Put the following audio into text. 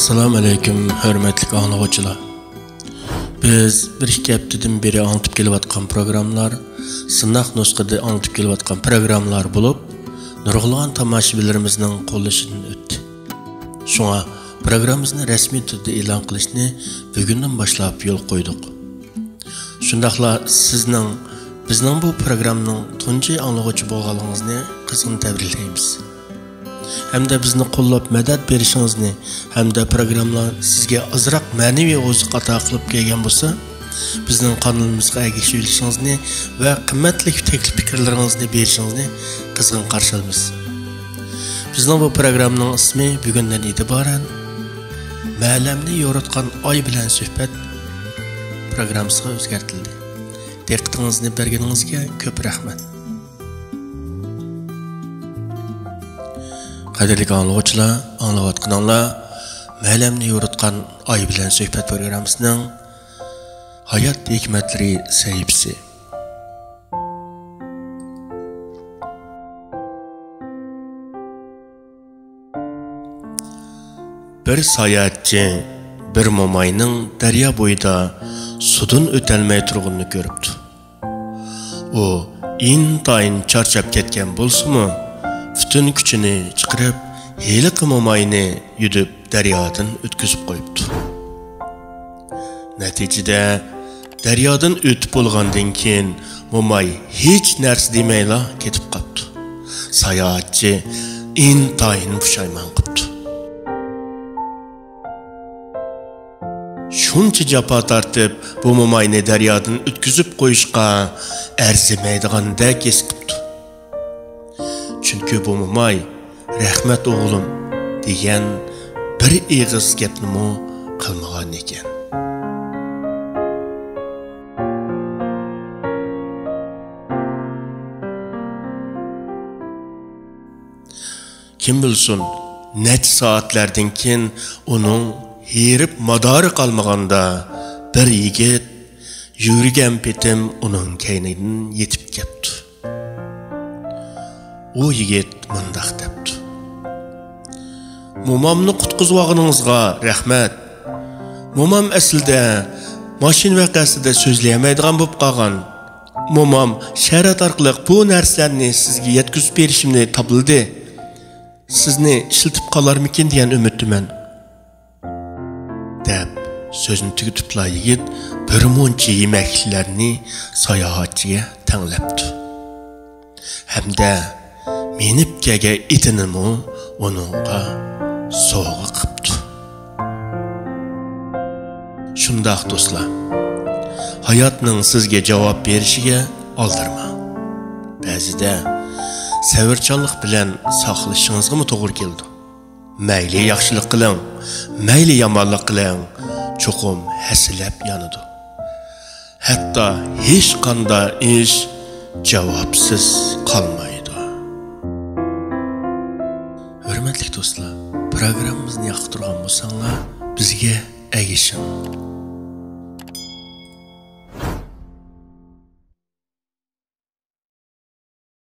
Assalamu alaykum, hörmətli anlıqçılar. Biz bir-iki həftədən beri anlatıp kelyatqan proqramlar, sınaq nüsxədə anlatıp kelyatqan proqramlar olub, nurg'ulg'an tomoshabinlarimizning qo'llashidan o'tdi. Shunga proqramimizni rasmiy turda e'lon qilishni bugundan boshlab yo'l qo'ydik. Shundaqla sizning bizning bu proqramning tunji anlıqçı bo'lganingizni qizg'in tabriklaymiz. Hamda bizni qo'llab madad berishingizni hamda programmalar sizga ozroq ma'naviy oziq ato qilib kelgan bo'lsa, bizning kanalimizga ergashishingizni va qimmatli taklif fikrlaringizni berishingizni qizg'in qarshi olamiz. Bizning bu programmaning ismi bugundan e'tiboran Ma'lamni yo'ritgan oy bilan suhbat programmasiga o'zgartirildi. Diqqatingizni berganingizga ko'p rahmat. Qadrli anlıqçılar, anlayotganlar, Ma'lamni yo'ritgan oy bilan suhbat programmasining hayot hikmatlari sahifasi. Bir sayohatchi bir mo'mayning daryo bo'yida sudun o'tolmay turganini ko'ribdi. U intayin charchab ketgan bo'lsa-mu, bütün kuchini chiqarib, heliqi mo'mayni yudib daryodan o'tkazib qo'yibdi. Natijada daryodan o'tib bo'lgandan keyin mo'may hech narsa demayla ketib qoldi. Sayohatchi intayin pushaymon qildi. Shuncha jafo tortib, bu mo'mayni daryodan o'tkazib qo'yishga arzimaydigandek his qildi. Çünkü bu mo'may rahmat o'g'lim degan bir eg'iz gapni mo qilmagan ekan. Kim bilsin, necha soatlardan keyin uning herib madori qolmaganda bir yigit yurgan petim uning kaynidan yetib ketdi. O yigit mundaq debdi. Momamni qutqizganingizga rahmat. Momam aslida mashina vaqasida so'zlayolmaydigan bo'lib qolgan. Momam sharat orqali bu narsalarni sizga yetkazib berishimni topildi. Sizni ishiltib qolarmikin degan umiddaman. deb so'zni tugatibla yigit bir muncha yemaklarni sayohatchiga tanglabdi. Hamda menib kelgan itinimi onunğa sovg'a qilibdi. Shundaq do'stlar, hayotning sizga javob berishiga oldirma. Ba'zida savrchanlik bilan saqlashingizga to'g'ri keldi. Mayli yaxshilik qiling, mayli yomonlik qiling, cho'qim hasilab yonadi. Hatto hech qanday ish javobsiz qolmaydi. Hurmatli do'stlar, programmamizni yoqtirgan bo'lsanglar, bizga ergashing.